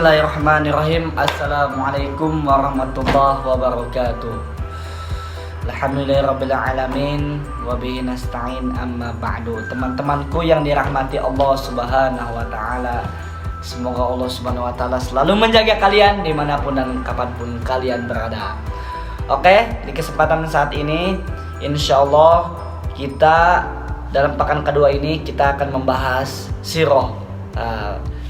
Bismillahirrahmanirrahim. Assalamualaikum warahmatullahi wabarakatuh. Alhamdulillahirabbil alamin wa bihi nasta'in amma ba'du. Teman-temanku yang dirahmati Allah Subhanahu wa taala, semoga Allah Subhanahu wa taala selalu menjaga kalian dimanapun dan kapanpun kalian berada. Oke, di kesempatan saat ini insyaallah kita dalam pekan kedua ini kita akan membahas sirah,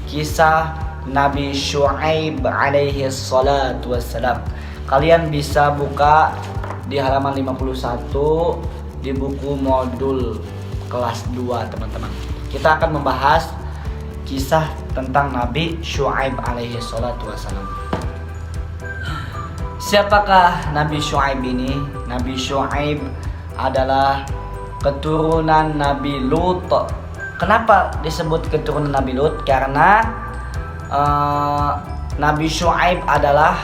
kisah Nabi Syuaib alaihi salatu wassalam. Kalian bisa buka di halaman 51 di buku modul kelas 2, teman-teman. Kita akan membahas kisah tentang Nabi Syuaib alaihi salatu wassalam. Siapakah Nabi Syuaib ini? Nabi Syuaib adalah keturunan Nabi Lut. Kenapa disebut keturunan Nabi Lut? Karena Nabi Syuaib adalah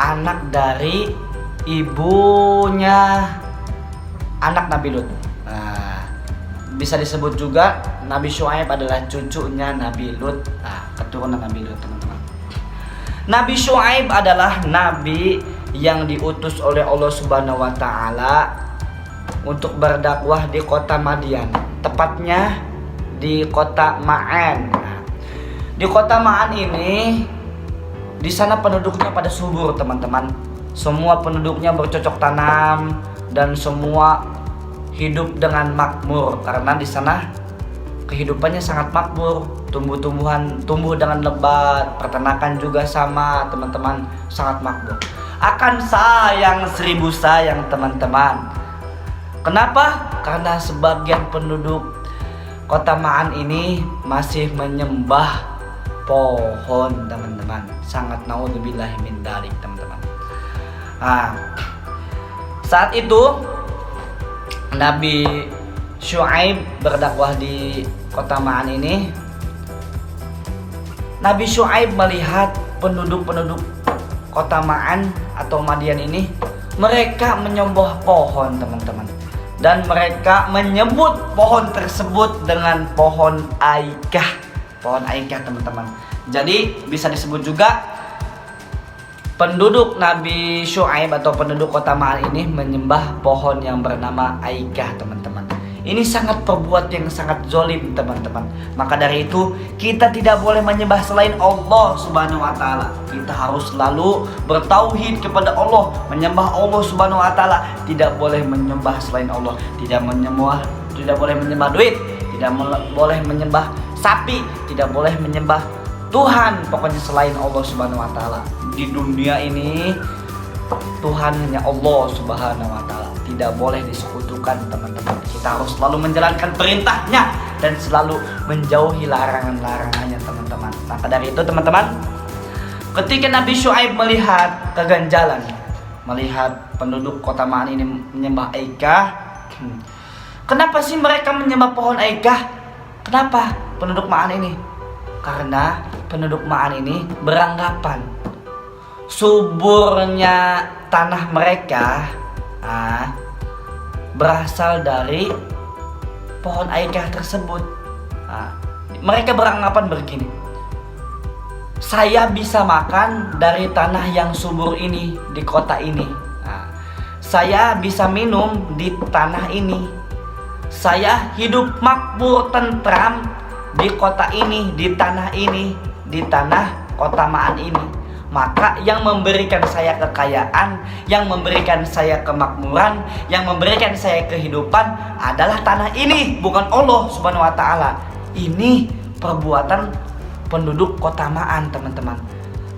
anak dari ibunya anak Nabi Lut. Bisa disebut juga Nabi Syuaib adalah cucunya Nabi Lut, keturunan Nabi Lut, teman-teman. Nabi Syuaib adalah nabi yang diutus oleh Allah Subhanahu wa taala untuk berdakwah di kota Madian, tepatnya di kota Ma'an. Di kota Ma'an ini, di sana penduduknya pada subur, teman-teman. Semua penduduknya bercocok tanam dan semua hidup dengan makmur karena di sana kehidupannya sangat makmur. Tumbuh-tumbuhan tumbuh dengan lebat, peternakan juga sama, teman-teman, sangat makmur. Akan sayang 1000 sayang, teman-teman. Kenapa? Karena sebagian penduduk kota Ma'an ini masih menyembah pohon, teman-teman. Sangat naudzubillah min dzalik, teman-teman. Saat itu Nabi Syuaib berdakwah di kota Ma'an ini. Nabi Syuaib melihat penduduk-penduduk kota Ma'an atau Madian ini, mereka menyembah pohon, teman-teman. Dan mereka menyebut pohon tersebut dengan pohon aikah. Pohon aikah, teman-teman. Jadi bisa disebut juga penduduk Nabi Syuaib atau penduduk kota Ma'an ini menyembah pohon yang bernama aikah, teman-teman. Ini sangat perbuatan yang sangat zolim, teman-teman. Maka dari itu kita tidak boleh menyembah selain Allah Subhanahu wa taala. Kita harus selalu bertauhid kepada Allah, menyembah Allah Subhanahu wa taala. Tidak boleh menyembah selain Allah. Tidak boleh menyembah duit, tidak boleh menyembah sapi, tidak boleh menyembah Tuhan, pokoknya selain Allah Subhanahu wa taala. Di dunia ini Tuhan hanya Allah Subhanahu wa taala. Tidak boleh disekutukan, teman-teman. Kita harus selalu menjalankan perintahnya dan selalu menjauhi larangan-larangannya, teman-teman. Maka dari itu, teman-teman, ketika Nabi Syuaib melihat keganjalan, melihat penduduk kota Ma'an ini menyembah aikah, kenapa sih mereka menyembah pohon aikah? Kenapa penduduk Ma'an ini? Karena penduduk Ma'an ini beranggapan suburnya tanah mereka berasal dari pohon aikah tersebut. Mereka beranggapan begini, saya bisa makan dari tanah yang subur ini di kota ini. Saya bisa minum di tanah ini. Saya hidup makmur tentram di kota ini, di tanah ini, di tanah kota Ma'an ini. Maka yang memberikan saya kekayaan, yang memberikan saya kemakmuran, yang memberikan saya kehidupan adalah tanah ini, bukan Allah Subhanahu wa taala. Ini perbuatan penduduk kota Ma'an, teman-teman.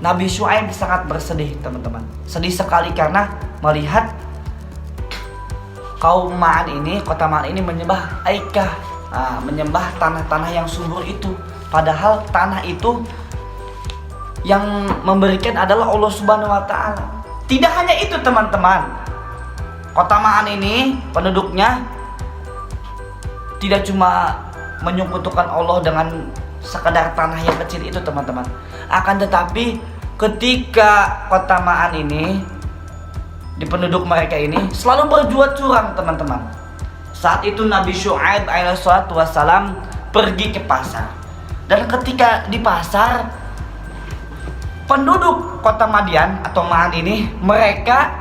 Nabi Syuaib sangat bersedih, teman-teman. Sedih sekali karena melihat kaum Ma'an ini, kota Ma'an ini menyembah aikah, menyembah tanah-tanah yang subur itu. Padahal tanah itu yang memberikan adalah Allah Subhanahu wa taala. Tidak hanya itu, teman-teman. Kota Ma'an ini penduduknya tidak cuma menyekutukan Allah dengan sekadar tanah yang kecil itu, teman-teman. Akan tetapi ketika kota Ma'an ini, di penduduk mereka ini selalu berbuat curang, teman-teman. Saat itu Nabi Syuaib alaihissalatu wassalam pergi ke pasar. Dan ketika di pasar, penduduk kota Madian atau Ma'an ini, mereka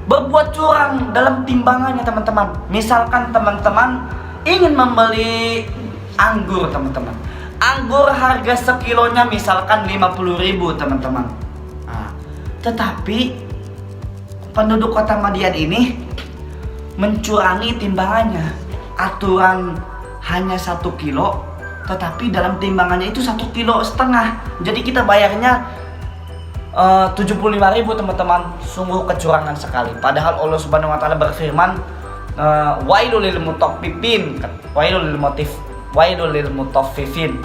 berbuat curang dalam timbangannya teman-teman. Misalkan teman-teman ingin membeli anggur teman-teman. Anggur harga sekilonya misalkan 50.000 teman-teman. Nah, tetapi penduduk kota Madian ini mencurangi timbangannya. Aturan hanya 1 kilo, tetapi dalam timbangannya itu 1,5 kilo. Jadi kita bayarnya 75.000 teman-teman. Sungguh kecurangan sekali. Padahal Allah Subhanahu wa taala berfirman, wailul lil mutaffifin, wailul lil mutaffifin.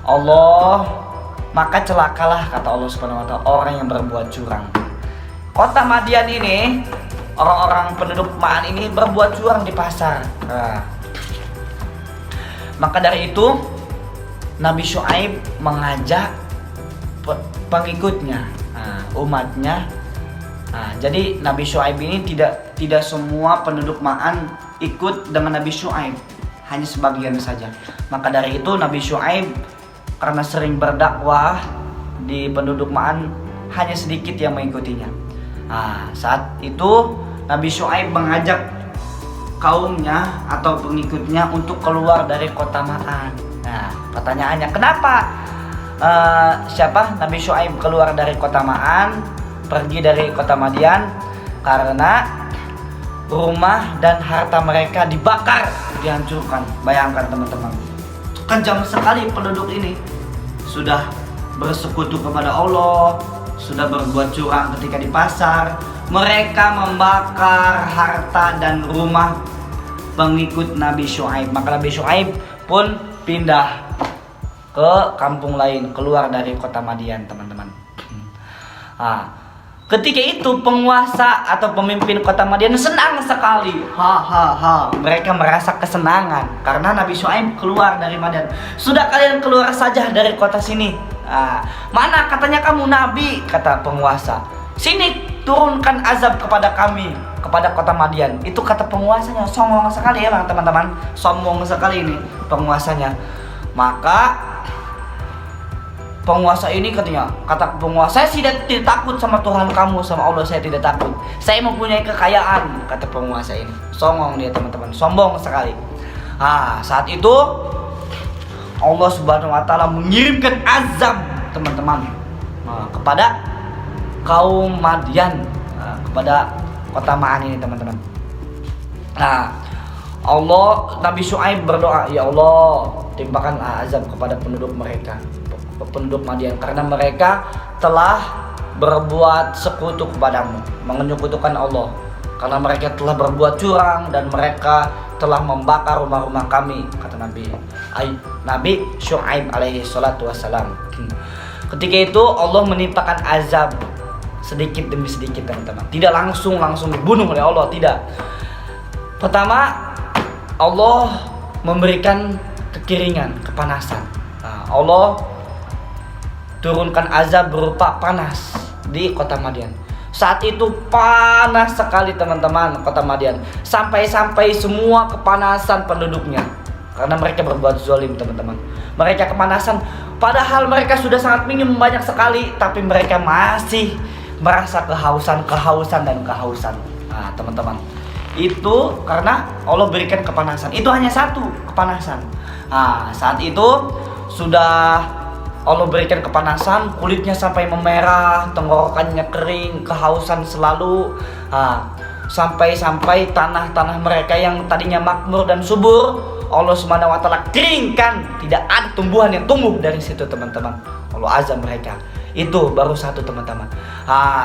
Allah, maka celakalah kata Allah Subhanahu wa taala orang yang berbuat curang. Kota Madian ini, orang-orang penduduk Ma'an ini berbuat curang di pasar. Nah, maka dari itu Nabi Syuaib mengajak pengikutnya, umatnya. Jadi Nabi Syuaib ini tidak semua penduduk Ma'an ikut dengan Nabi Syuaib, hanya sebagian saja. Maka dari itu Nabi Syuaib karena sering berdakwah di penduduk Ma'an, hanya sedikit yang mengikutinya. Saat itu Nabi Syuaib mengajak kaumnya atau pengikutnya untuk keluar dari kota Ma'an. Nah, pertanyaannya, kenapa Nabi Syuaib keluar dari kota Ma'an, pergi dari kota Madian? Karena rumah dan harta mereka dibakar, dihancurkan. Bayangkan teman-teman, kejam sekali penduduk ini. Sudah bersekutu kepada Allah, sudah berbuat curang ketika di pasar. Mereka membakar harta dan rumah pengikut Nabi Syuaib. Maka Nabi Syuaib pun pindah ke kampung lain, keluar dari kota Madian teman-teman. Ketika itu penguasa atau pemimpin kota Madian senang sekali. Mereka merasa kesenangan karena Nabi Syuaib keluar dari Madian. Sudah, kalian keluar saja dari kota sini. Mana katanya kamu nabi, kata penguasa. Sini turunkan azab kepada kami, kepada kota Madian. Itu kata penguasanya. Sombong sekali ya teman-teman. Sombong sekali ini penguasanya. Maka penguasa ini kata penguasa, saya tidak takut sama Tuhan kamu, sama Allah saya tidak takut. Saya mempunyai kekayaan, kata penguasa ini. Sombong dia teman-teman, sombong sekali. Saat itu Allah Subhanahu wa taala mengirimkan azab teman-teman kepada kaum Madian, kepada kota Ma'an ini teman-teman. Nabi Syuaib berdoa, ya Allah, timpakan azab kepada penduduk Madian, karena mereka telah berbuat sekutu kepadamu, menyekutukan Allah, karena mereka telah berbuat curang dan mereka telah membakar rumah-rumah kami, kata Nabi Syuaib alaihi salatu wassalam. Ketika itu Allah menimpakan azab sedikit demi sedikit teman-teman. Tidak langsung dibunuh oleh Allah, tidak. Pertama, Allah memberikan kekeringan, kepanasan. Allah turunkan azab berupa panas di kota Madian. Saat itu panas sekali teman-teman kota Madian, sampai semua kepanasan penduduknya, karena mereka berbuat zalim teman-teman. Mereka kepanasan, padahal mereka sudah sangat minum banyak sekali, tapi mereka masih merasa kehausan. Teman-teman, itu karena Allah berikan kepanasan. Itu hanya satu kepanasan. Saat itu sudah Allah berikan kepanasan, kulitnya sampai memerah, tenggorokannya kering, kehausan selalu. Sampai tanah-tanah mereka yang tadinya makmur dan subur, Allah Subhanahu wa taala keringkan, tidak ada tumbuhan yang tumbuh dari situ teman-teman. Allah azab mereka. Itu baru satu teman-teman.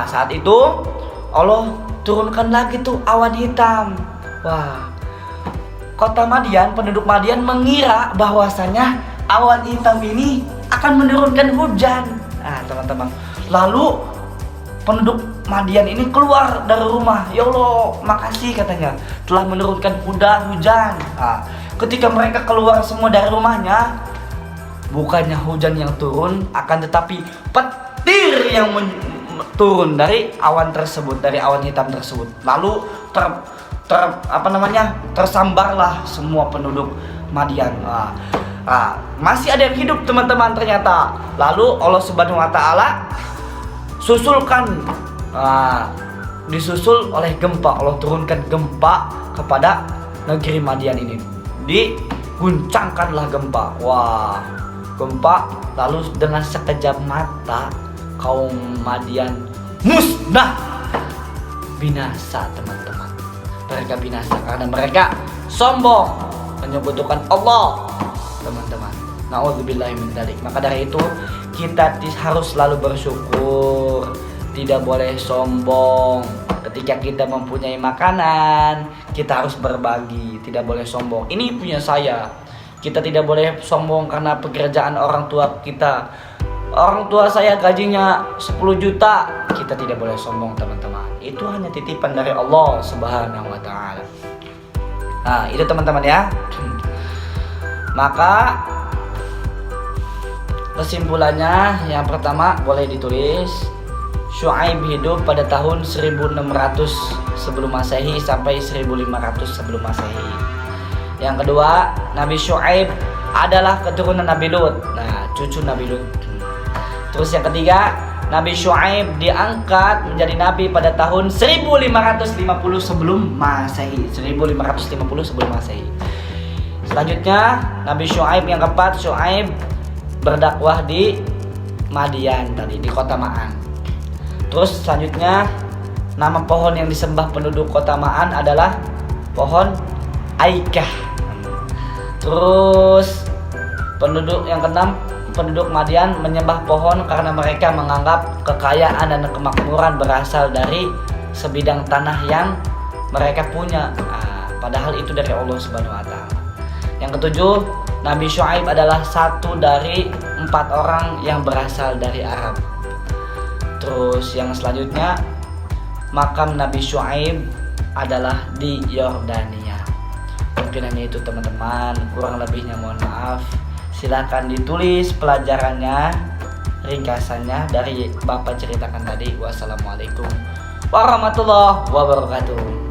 Saat itu Allah turunkan lagi tuh awan hitam. Kota Madian, penduduk Madian mengira bahwasanya awan hitam ini akan menurunkan hujan. Teman-teman, lalu penduduk Madian ini keluar dari rumah. Ya Allah, makasih katanya telah menurunkan hujan. Ketika mereka keluar semua dari rumahnya, bukannya hujan yang turun, akan tetapi petir yang turun dari awan tersebut, dari awan hitam tersebut. Lalu tersambarlah semua penduduk Madian. Masih ada yang hidup teman-teman ternyata. Lalu Allah Subhanahu wa taala susulkan, disusul oleh gempa. Allah turunkan gempa kepada negeri Madian ini. Diguncangkanlah gempa. Wah, gempa, lalu dengan sekejap mata kaum Madian musnah, binasa teman-teman. Mereka binasa karena mereka sombong menyebutkan Allah teman-teman. Na'udzubillahi min dzalik. Maka dari itu kita harus selalu bersyukur, tidak boleh sombong. Ketika kita mempunyai makanan, kita harus berbagi, tidak boleh sombong. Ini punya saya. Kita tidak boleh sombong karena pekerjaan orang tua kita. Orang tua saya gajinya 10 juta, kita tidak boleh sombong teman-teman. Itu hanya titipan dari Allah Subhanahu wa taala. Itu teman-teman ya. Maka kesimpulannya yang pertama boleh ditulis, Syuaib hidup pada tahun 1600 sebelum Masehi sampai 1500 sebelum Masehi. Yang kedua, Nabi Syuaib adalah keturunan Nabi Lut. Cucu Nabi Lut. Terus yang ketiga, Nabi Syuaib diangkat menjadi nabi pada tahun 1550 sebelum Masehi. 1550 sebelum Masehi. Selanjutnya, Nabi Syuaib yang keempat, Syuaib berdakwah di Madian tadi, di kota Ma'an. Terus selanjutnya, nama pohon yang disembah penduduk kota Ma'an adalah pohon Aikah. Terus penduduk yang keenam, penduduk Madian menyembah pohon karena mereka menganggap kekayaan dan kemakmuran berasal dari sebidang tanah yang mereka punya. Padahal itu dari Allah Subhanahu wa taala. Yang ketujuh, Nabi Syuaib adalah satu dari 4 orang yang berasal dari Arab. Terus yang selanjutnya, makam Nabi Syuaib adalah di Yordania. Mungkin hanya itu teman-teman, kurang lebihnya mohon maaf. Silakan ditulis pelajarannya, ringkasannya dari Bapak ceritakan tadi. Wassalamualaikum warahmatullahi wabarakatuh.